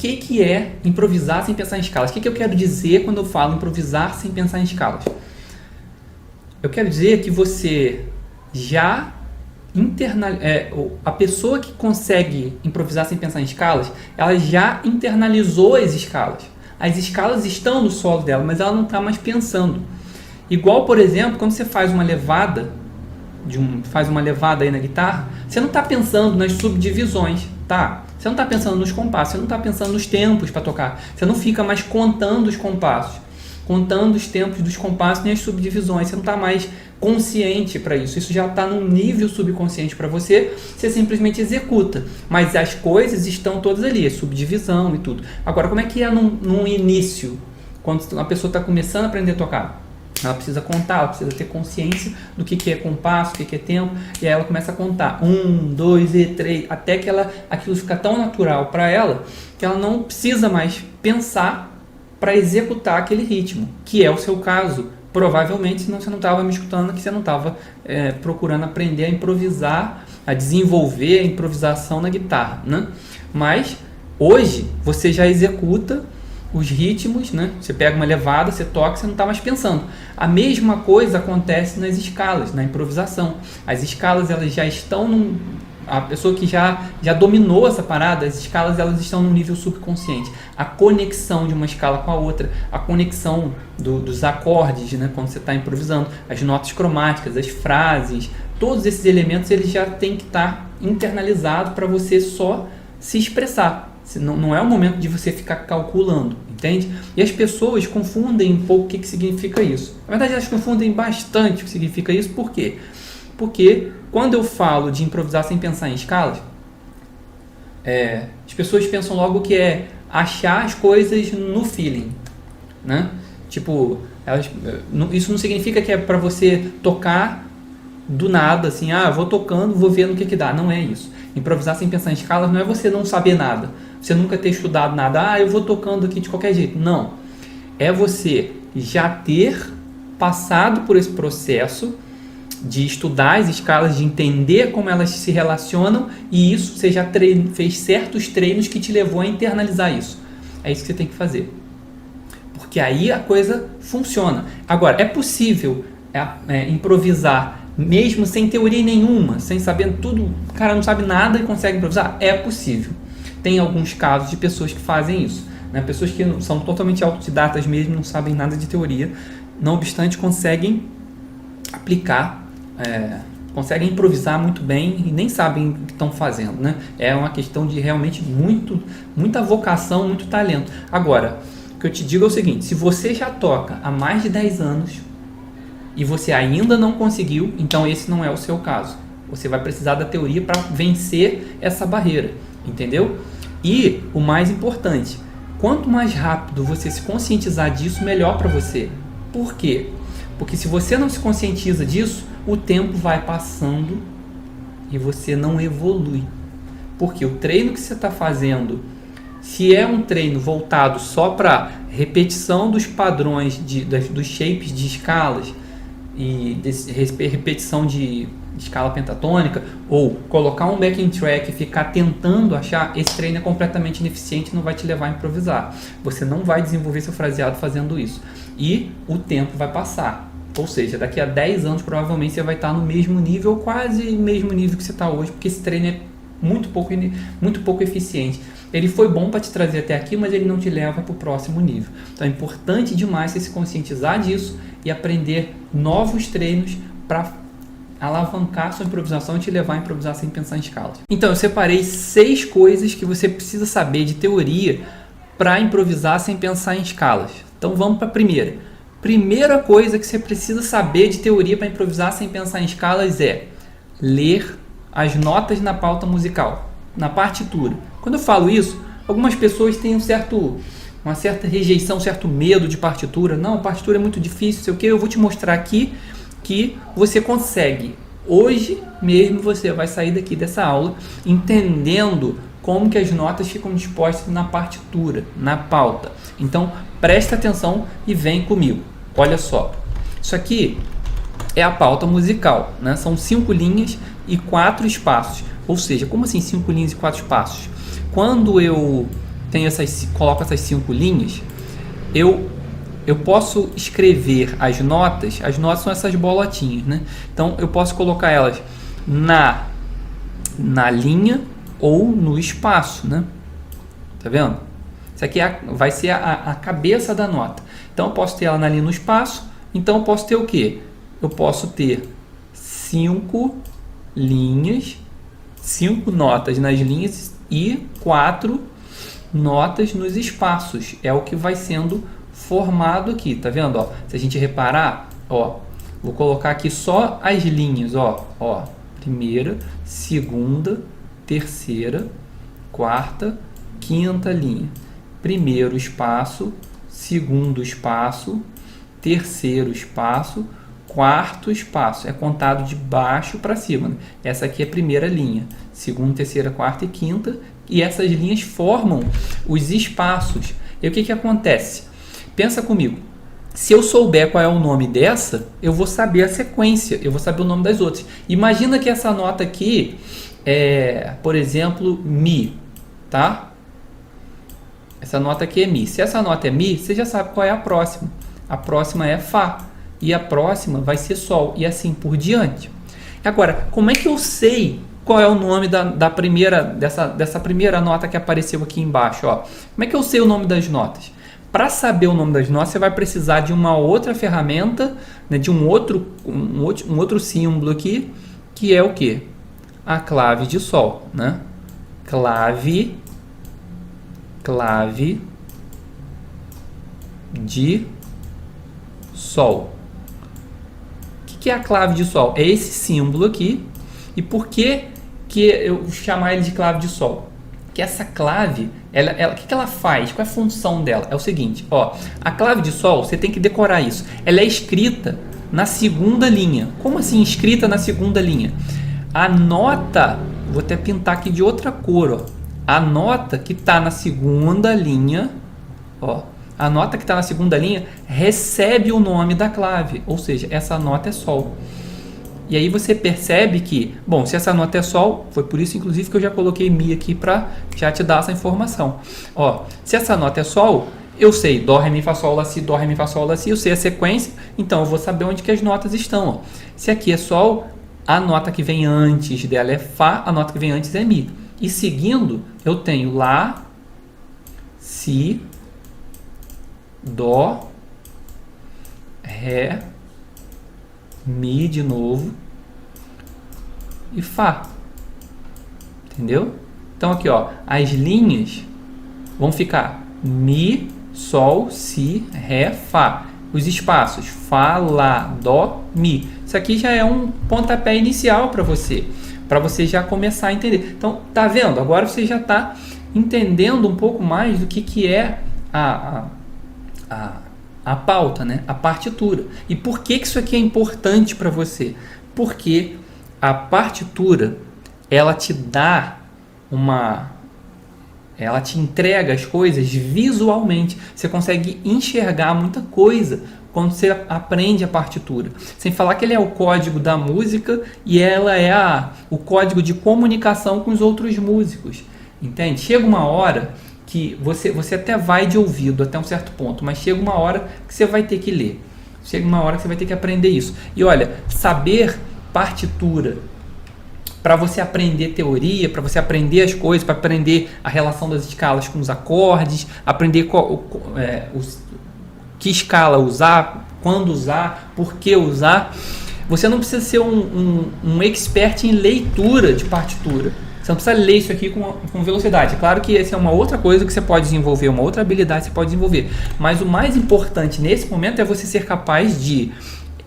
que é improvisar sem pensar em escalas? O que eu quero dizer quando eu falo improvisar sem pensar em escalas? Eu quero dizer que você já a pessoa que consegue improvisar sem pensar em escalas, ela já internalizou as escalas. As escalas estão no solo dela, mas ela não está mais pensando. Igual, por exemplo, quando você faz uma levada, aí na guitarra, você não está pensando nas subdivisões, tá? Você não está pensando nos compassos, você não está pensando nos tempos para tocar. Você não fica mais contando os compassos, contando os tempos dos compassos nem as subdivisões. Você não está mais consciente para isso. Isso já está num nível subconsciente para você. Você simplesmente executa. Mas as coisas estão todas ali, a subdivisão e tudo. Agora, como é que é num início? Quando a pessoa está começando a aprender a tocar? Ela precisa contar, ela precisa ter consciência do que é compasso, o que é tempo, e aí ela começa a contar 1, 2 e 3, até que aquilo fica tão natural para ela que ela não precisa mais pensar para executar aquele ritmo, que é o seu caso. Provavelmente, senão você não estava me escutando, que você não estava procurando aprender a improvisar, a desenvolver a improvisação na guitarra, né? Mas hoje você já executa os ritmos, né? Você pega uma levada, você toca, você não está mais pensando. A mesma coisa acontece nas escalas, na improvisação. As escalas, elas já estão a pessoa que já dominou essa parada, as escalas, elas estão no nível subconsciente. A conexão de uma escala com a outra, a conexão dos acordes, né? Quando você está improvisando, as notas cromáticas, as frases, todos esses elementos, eles já têm que estar internalizados para você só se expressar. Não é o momento de você ficar calculando, entende? E as pessoas confundem um pouco o que significa isso. Na verdade, elas confundem bastante o que significa isso. Por quê? Porque quando eu falo de improvisar sem pensar em escalas, as pessoas pensam logo que é achar as coisas no feeling, né? Tipo, isso não significa que é para você tocar do nada, assim, vou tocando, vou vendo o que dá. Não é isso. Improvisar sem pensar em escalas não é você não saber nada, você nunca ter estudado nada, eu vou tocando aqui de qualquer jeito. Não. É você já ter passado por esse processo de estudar as escalas, de entender como elas se relacionam, e isso você já fez certos treinos que te levou a internalizar isso. É isso que você tem que fazer. Porque aí a coisa funciona. Agora, é possível improvisar mesmo sem teoria nenhuma, sem saber tudo, o cara não sabe nada e consegue improvisar? É possível. Tem alguns casos de pessoas que fazem isso, né? Pessoas que são totalmente autodidatas mesmo, não sabem nada de teoria, não obstante conseguem aplicar, conseguem improvisar muito bem e nem sabem o que estão fazendo, né? É uma questão de realmente muita vocação, muito talento. Agora, o que eu te digo é o seguinte: se você já toca há mais de 10 anos e você ainda não conseguiu, então esse não é o seu caso. Você vai precisar da teoria para vencer essa barreira, entendeu? E o mais importante, quanto mais rápido você se conscientizar disso, melhor para você. Por quê? Porque se você não se conscientiza disso, o tempo vai passando e você não evolui. Porque o treino que você está fazendo, se é um treino voltado só para repetição dos padrões, dos shapes de escalas, e repetição de escala pentatônica, ou colocar um backing track e ficar tentando achar, esse treino é completamente ineficiente e não vai te levar a improvisar. Você não vai desenvolver seu fraseado fazendo isso. E o tempo vai passar. Ou seja, daqui a 10 anos provavelmente você vai estar no mesmo nível, quase mesmo nível que você está hoje, porque esse treino é muito pouco eficiente. Ele foi bom para te trazer até aqui, mas ele não te leva para o próximo nível. Então é importante demais você se conscientizar disso e aprender novos treinos para alavancar sua improvisação e te levar a improvisar sem pensar em escalas. Então eu separei 6 coisas que você precisa saber de teoria para improvisar sem pensar em escalas. Então vamos para a primeira. Primeira coisa que você precisa saber de teoria para improvisar sem pensar em escalas é ler as notas na pauta musical, na partitura. Quando eu falo isso, algumas pessoas têm uma certa rejeição, um certo medo de partitura. Não, partitura é muito difícil, sei o que. Eu vou te mostrar aqui que você consegue. Hoje mesmo você vai sair daqui dessa aula entendendo como que as notas ficam dispostas na partitura, na pauta. Então presta atenção e vem comigo. Olha só, isso aqui é a pauta musical, né? São 5 linhas e 4 espaços. Ou seja, como assim 5 linhas e 4 espaços? Quando eu coloco essas 5 linhas, eu posso escrever as notas são essas bolotinhas, né? Então eu posso colocar elas na linha ou no espaço, né? Tá vendo? Isso aqui vai ser a cabeça da nota. Então eu posso ter ela na linha, no espaço. Então eu posso ter o quê? Eu posso ter 5 linhas, 5 notas nas linhas e 4 notas nos espaços. É o que vai sendo formado aqui, tá vendo? Ó, se a gente reparar, ó, vou colocar aqui só as linhas, ó, primeira, segunda, terceira, quarta, quinta linha. Primeiro espaço, segundo espaço, terceiro espaço, quarto espaço. É contado de baixo para cima, né? Essa aqui é a primeira linha, segunda, terceira, quarta e quinta, e essas linhas formam os espaços. E o que acontece? Pensa comigo, se eu souber qual é o nome dessa, eu vou saber a sequência, eu vou saber o nome das outras. Imagina que essa nota aqui é, por exemplo, Mi, tá? Essa nota aqui é Mi. Se essa nota é Mi, você já sabe qual é a próxima. A próxima é Fá. E a próxima vai ser Sol. E assim por diante. Agora, como é que eu sei qual é o nome dessa primeira nota que apareceu aqui embaixo? Ó? Como é que eu sei o nome das notas? Para saber o nome das notas, você vai precisar de uma outra ferramenta, né, de um outro símbolo aqui, que é o quê? A clave de Sol, né? Clave de Sol. O que é a clave de Sol? É esse símbolo aqui. E por que eu chamar ele de clave de Sol? Que essa clave, o que ela faz? Qual é a função dela? É o seguinte, ó, a clave de Sol, você tem que decorar isso. Ela é escrita na segunda linha. Como assim escrita na segunda linha? A nota, vou até pintar aqui de outra cor, ó. A nota que está na segunda linha, ó, a nota que está na segunda linha recebe o nome da clave, ou seja, essa nota é Sol. E aí você percebe que, bom, se essa nota é Sol, foi por isso inclusive que eu já coloquei Mi aqui para já te dar essa informação. Ó, se essa nota é Sol, eu sei Dó, Ré, Mi, Fá, Sol, Lá, Si, Dó, Ré, Mi, Fá, Sol, Lá, Si, eu sei a sequência, então eu vou saber onde que as notas estão. Ó. Se aqui é Sol, a nota que vem antes dela é Fá, a nota que vem antes é Mi. E seguindo, eu tenho Lá, Si, Dó, Ré, Mi de novo e Fá. Entendeu? Então aqui, ó, as linhas vão ficar Mi, Sol, Si, Ré, Fá. Os espaços Fá, Lá, Dó, Mi. Isso aqui já é um pontapé inicial para você já começar a entender. Então, tá vendo? Agora você já está entendendo um pouco mais do que é a pauta, né? A partitura. E por que isso aqui é importante para você? Porque a partitura, ela te dá ela te entrega as coisas visualmente. Você consegue enxergar muita coisa quando você aprende a partitura. Sem falar que ele é o código da música e ela é o código de comunicação com os outros músicos. Entende? Chega uma hora que você até vai de ouvido até um certo ponto, mas chega uma hora que você vai ter que ler. Chega uma hora que você vai ter que aprender isso. E olha, saber partitura para você aprender teoria, para você aprender as coisas, para aprender a relação das escalas com os acordes, aprender que escala usar, quando usar, por que usar. Você não precisa ser um expert em leitura de partitura. Você não precisa ler isso aqui com velocidade. É claro que essa é uma outra coisa que você pode desenvolver, uma outra habilidade que você pode desenvolver. Mas o mais importante nesse momento é você ser capaz de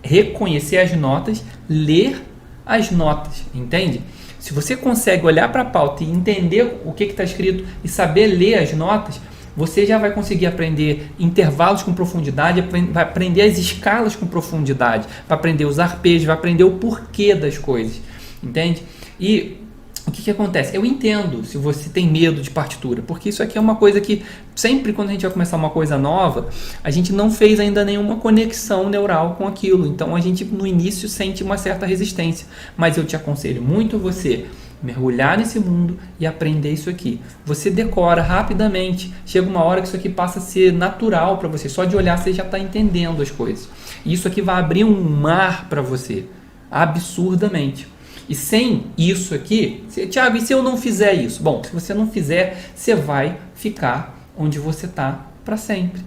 reconhecer as notas, ler as notas, entende? Se você consegue olhar para a pauta e entender o que está escrito e saber ler as notas, você já vai conseguir aprender intervalos com profundidade, vai aprender as escalas com profundidade, vai aprender os arpejos, vai aprender o porquê das coisas, entende? E o que acontece? Eu entendo se você tem medo de partitura, porque isso aqui é uma coisa que sempre quando a gente vai começar uma coisa nova, a gente não fez ainda nenhuma conexão neural com aquilo, então a gente no início sente uma certa resistência, mas eu te aconselho muito você mergulhar nesse mundo e aprender isso aqui. Você decora rapidamente, chega uma hora que isso aqui passa a ser natural para você, só de olhar você já está entendendo as coisas. E isso aqui vai abrir um mar para você, absurdamente. E sem isso aqui, Thiago, e se eu não fizer isso? Bom, se você não fizer, você vai ficar onde você está para sempre.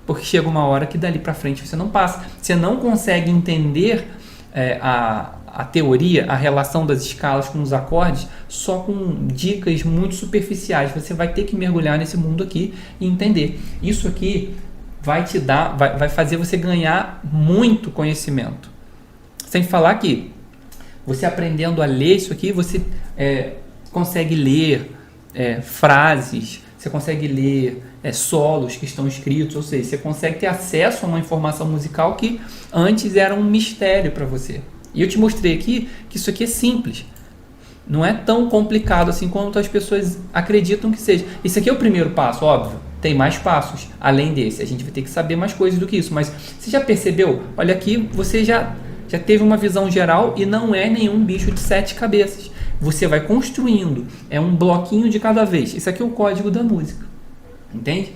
Porque chega uma hora que dali para frente você não passa. Você não consegue entender a teoria, a relação das escalas com os acordes, só com dicas muito superficiais. Você vai ter que mergulhar nesse mundo aqui e entender. Isso aqui vai te dar, vai fazer você ganhar muito conhecimento. Sem falar que você aprendendo a ler isso aqui, você consegue ler frases, você consegue ler solos que estão escritos, ou seja, você consegue ter acesso a uma informação musical que antes era um mistério para você. E eu te mostrei aqui que isso aqui é simples. Não é tão complicado assim quanto as pessoas acreditam que seja. Isso aqui é o primeiro passo, óbvio. Tem mais passos além desse. A gente vai ter que saber mais coisas do que isso. Mas você já percebeu? Olha aqui, você já teve uma visão geral e não é nenhum bicho de 7 cabeças. Você vai construindo. É um bloquinho de cada vez. Isso aqui é o código da música. Entende?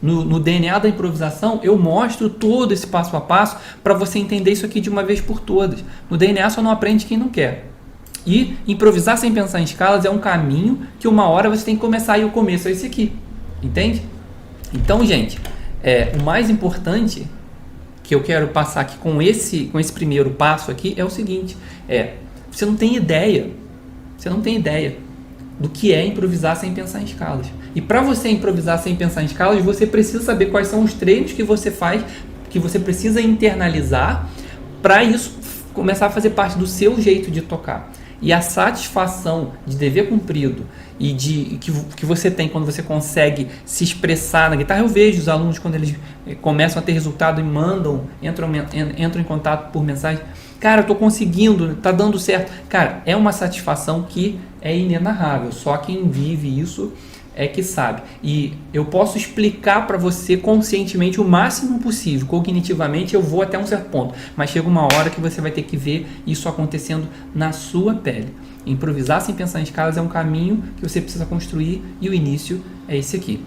No DNA da improvisação, eu mostro todo esse passo a passo para você entender isso aqui de uma vez por todas. No DNA só não aprende quem não quer. E improvisar sem pensar em escalas é um caminho que uma hora você tem que começar e o começo é esse aqui. Entende? Então, gente, o mais importante que eu quero passar aqui com esse primeiro passo aqui é o seguinte, você não tem ideia do que é improvisar sem pensar em escalas. E para você improvisar sem pensar em escalas, você precisa saber quais são os treinos que você faz, que você precisa internalizar para isso começar a fazer parte do seu jeito de tocar. E a satisfação de dever cumprido e que você tem quando você consegue se expressar na guitarra. Eu vejo os alunos quando eles começam a ter resultado e entram em contato por mensagem. Cara, eu tô conseguindo, tá dando certo. Cara, é uma satisfação que é inenarrável. Só quem vive isso é que sabe. E eu posso explicar para você conscientemente o máximo possível. Cognitivamente eu vou até um certo ponto. Mas chega uma hora que você vai ter que ver isso acontecendo na sua pele. Improvisar sem pensar em escalas é um caminho que você precisa construir e o início é esse aqui.